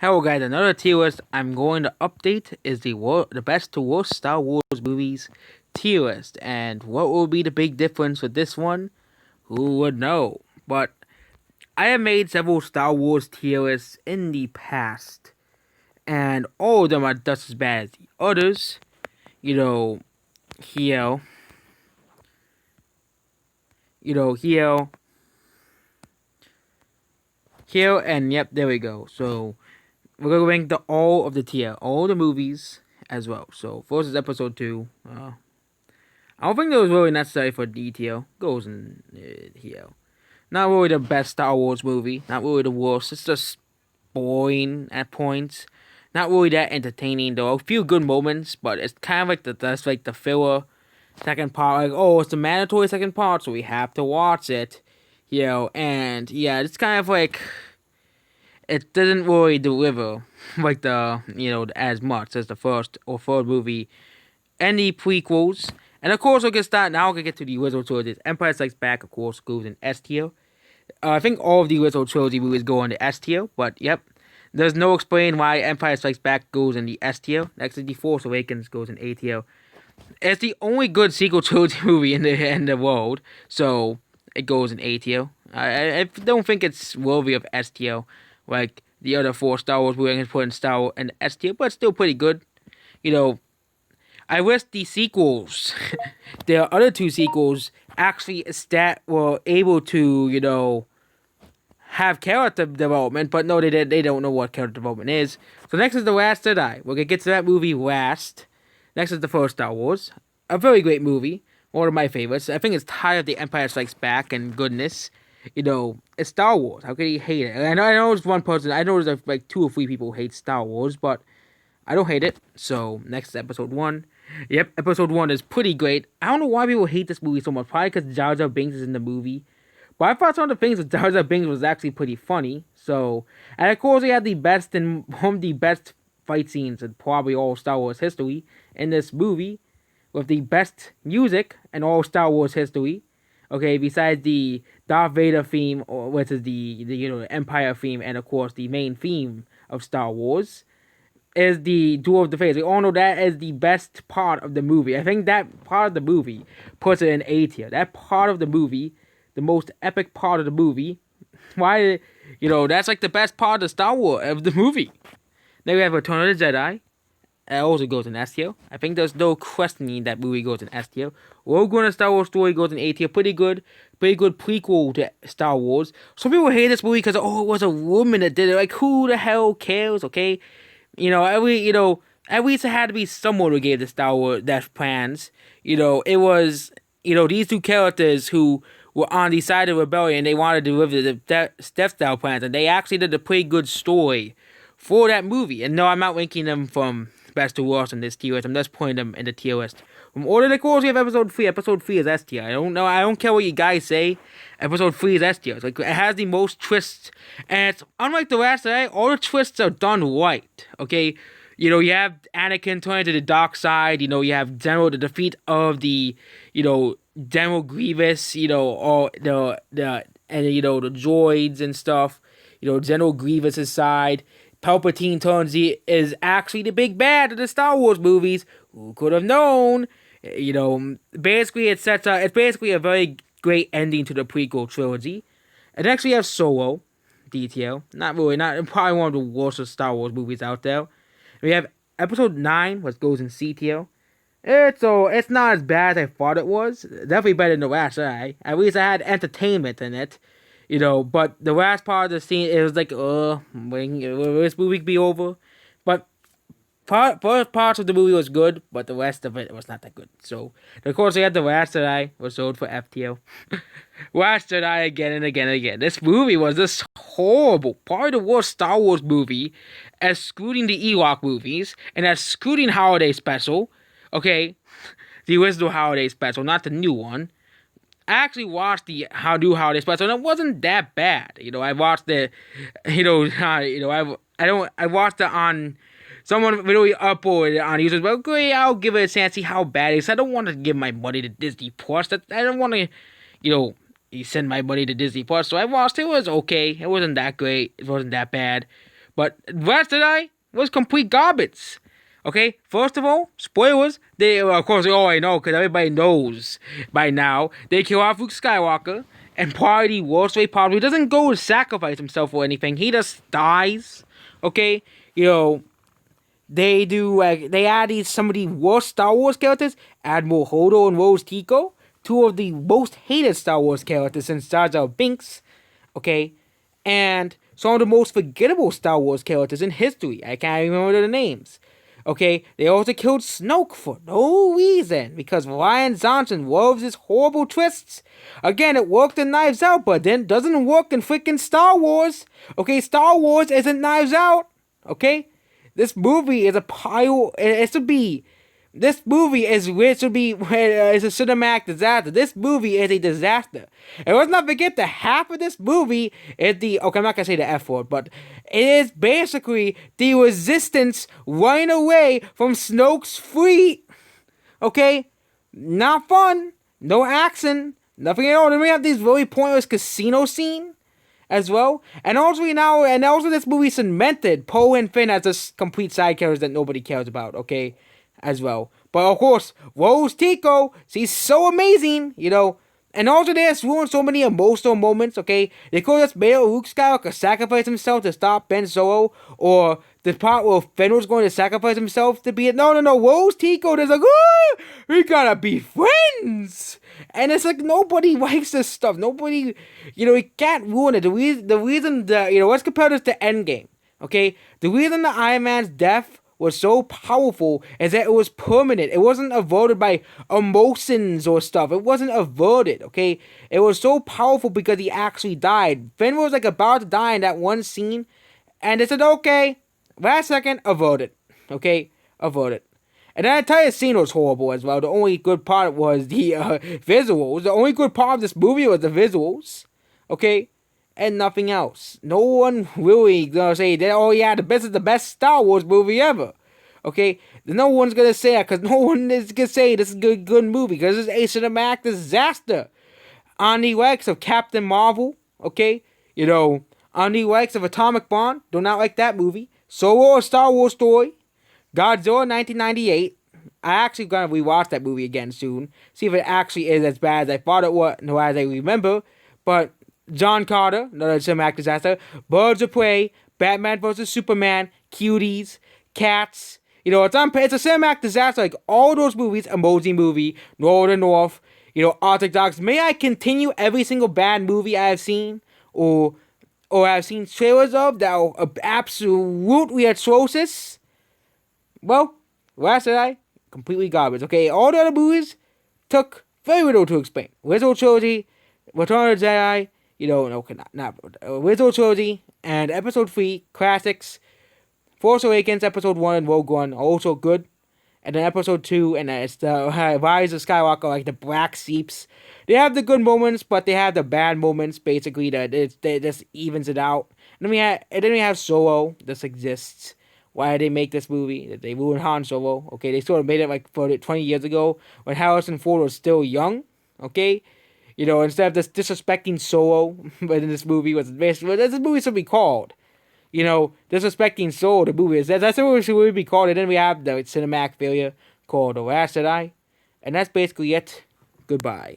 Hello guys, another tier list I'm going to update is the best to worst Star Wars movies tier list. And what will be the big difference with this one? Who would know? But I have made several Star Wars tier lists in the past, and all of them are just as bad as the others. You know, here, here, and yep, there we go. So we're gonna rank all of the tier, all the movies as well. So first is episode 2. I don't think that was really necessary for detail. Goes in here. Not really the best Star Wars movie. Not really the worst. It's just boring at points. Not really that entertaining though. A few good moments, but it's kind of like that's like the filler second part. Like, oh, it's the mandatory second part, so we have to watch it. And yeah, it's kind of like it doesn't really deliver like as much as the first or third movie and the prequels. And of course, we'll get started. Now we'll get to the original trilogy. Empire Strikes Back, of course, goes in S tier. I think all of the original trilogy movies go in the S tier, but yep. There's no explain why Empire Strikes Back goes in the S tier. Next is The Force Awakens goes in A tier. It's the only good sequel trilogy movie in the world, so it goes in A tier. I don't think it's worthy of S tier, like the other four Star Wars movies put in Star Wars and S tier, but it's still pretty good. I wish the sequels, the other two sequels, actually were able to, have character development, but no, they don't know what character development is. So next is The Last Jedi. We're gonna get to that movie last. Next is the first Star Wars. A very great movie. One of my favorites. I think it's tired of the Empire Strikes Back and goodness. It's Star Wars. How could you hate it? I know it's one person. I know there's like 2 or 3 people who hate Star Wars, but I don't hate it. So next is episode 1. Yep, episode 1 is pretty great. I don't know why people hate this movie so much. Probably because Jar Jar Binks is in the movie. But I thought some of the things with Jar Jar Binks was actually pretty funny. So, and of course, he had one of the best fight scenes in probably all Star Wars history in this movie, with the best music in all Star Wars history. Okay, besides the Darth Vader theme, which is the Empire theme, and of course the main theme of Star Wars, is the Duel of the Fates. We all know that is the best part of the movie. I think that part of the movie puts it in A tier. That part of the movie, the most epic part of the movie. Why, that's like the best part of Star Wars of the movie. Then we have Return of the Jedi. It also goes in S tier. I think there's no questioning that movie goes in S tier. Rogue One: A Star Wars Story goes in A tier. Pretty good prequel to Star Wars. Some people hate this movie because it was a woman that did it. Like, who the hell cares? Okay, at least it had to be someone who gave the Star Wars Death plans. It was these 2 characters who were on the side of rebellion. They wanted to deliver the Death Star plans, and they actually did a pretty good story for that movie. And no, I'm not ranking them from best to worst in this tier list. I'm just putting them in the tier list. From order to course, we have episode 3. Episode 3 is S tier. I don't know. I don't care what you guys say. Episode 3 is S tier. It's like, it has the most twists. And it's unlike the last Jedi, all the twists are done right. Okay? You have Anakin turning to the dark side. You have the defeat of the, General Grievous, all the droids and stuff. General Grievous' side. Palpatine is actually the big bad of the Star Wars movies. Who could have known? Basically it's basically a very great ending to the prequel trilogy. And next we have Solo, detail. Probably one of the worst of Star Wars movies out there. We have episode 9, which goes in C tier. It's not as bad as I thought it was. Definitely better than the last Jedi. At least I had entertainment in it. But the last part of the scene, it was like, will this movie be over? But first parts of the movie was good, but the rest of it was not that good. So, of course, we had The Last Jedi, was sold for F tier. Last Jedi again and again and again. This movie was just horrible. Probably the worst Star Wars movie, excluding the Ewok movies, and excluding Holiday Special. Okay, the original Holiday Special, not the new one. I actually watched the new Holiday Special, and it wasn't that bad. I watched it. I watched it on someone really uploaded on YouTube. But okay, I'll give it a chance, see how bad it is. I don't want to give my money to Disney Plus. I don't want to, send my money to Disney Plus. So I watched it. It was okay. It wasn't that great. It wasn't that bad. But Last Jedi was complete garbage. Okay, first of all, spoilers. They, well, of course, we already know because everybody knows by now. They kill off Luke Skywalker, and probably the worst way possible. He doesn't go to sacrifice himself or anything. He just dies. Okay, you know, they do. They add some of the worst Star Wars characters. Admiral Holdo and Rose Tico, two of the most hated Star Wars characters since Jar Jar Binks. Okay, and some of the most forgettable Star Wars characters in history. I can't remember their names. Okay, they also killed Snoke for no reason because Ryan Johnson loves his horrible twists. Again, it worked in Knives Out, but then doesn't work in freaking Star Wars. Okay, Star Wars isn't Knives Out. Okay, this movie is a pile. It should be. This movie is which should be is a cinematic disaster. This movie is a disaster. And let's not forget the half of this movie is the okay. I'm not gonna say the F word, but it is basically the Resistance running away from Snoke's fleet. Okay, not fun. No action. Nothing at all. Then we have this really pointless casino scene as well. And also this movie cemented Poe and Finn as just complete side characters that nobody cares about, okay, as well. But of course, Rose Tico, she's so amazing, you know. And also they just ruined so many emotional moments, okay. They could have just made Luke Skywalker sacrifice himself to stop Ben Solo, or the part where Finn was going to sacrifice himself to be it. No. Rose Tico is like, oh, we gotta be friends. And it's like nobody likes this stuff. Nobody, you know, we can't ruin it. The reason that, you know, let's compare this to Endgame, okay? The reason that Iron Man's death was so powerful is that it was permanent. It wasn't averted by emotions or stuff. It wasn't averted, okay? It was so powerful because he actually died. Finn was like about to die in that one scene, and they said, okay, last second, averted, okay? Averted. And that entire scene was horrible as well. The only good part was the visuals. The only good part of this movie was the visuals, okay? And nothing else. No one really gonna say that, oh yeah, this is the best Star Wars movie ever, okay? No one's gonna say that because no one is gonna say this is a good movie because it's a cinematic disaster. On the likes of Captain Marvel, okay? You know, on the likes of Atomic Bomb, do not like that movie. Solo, a Star Wars story. Godzilla 1998. I actually gonna rewatch that movie again soon. See if it actually is as bad as I thought it was, no, as I remember. But John Carter, another cinematic disaster. Birds of Prey, Batman vs Superman, Cuties, Cats. You know, it's a cinematic disaster. Like all those movies, Emoji Movie, Northern North. You know, Arctic Dogs. May I continue every single bad movie I have seen, or I've seen trailers of that are absolutely atrocious? Well, Last Jedi, completely garbage. Okay, all the other movies took very little to explain. Original Trilogy, Return of the Jedi, you know, no, not Original Trilogy, and Episode 3, Classics, Force Awakens, Episode 1, and Rogue One, also good. And then Episode 2, and it's the Rise of Skywalker, like the Black Seeps. They have the good moments, but they have the bad moments, basically, that it just evens it out. And then we have Solo, this exists. Why did they make this movie? They ruined Han Solo. Okay, they sort of made it like 20 years ago when Harrison Ford was still young. Okay, you know, instead of just disrespecting Solo, but in this movie was basically this movie should be called. You know, disrespecting Solo. The movie is that's what it should be called. And then we have the cinematic failure called The Last Jedi, and that's basically it. Goodbye.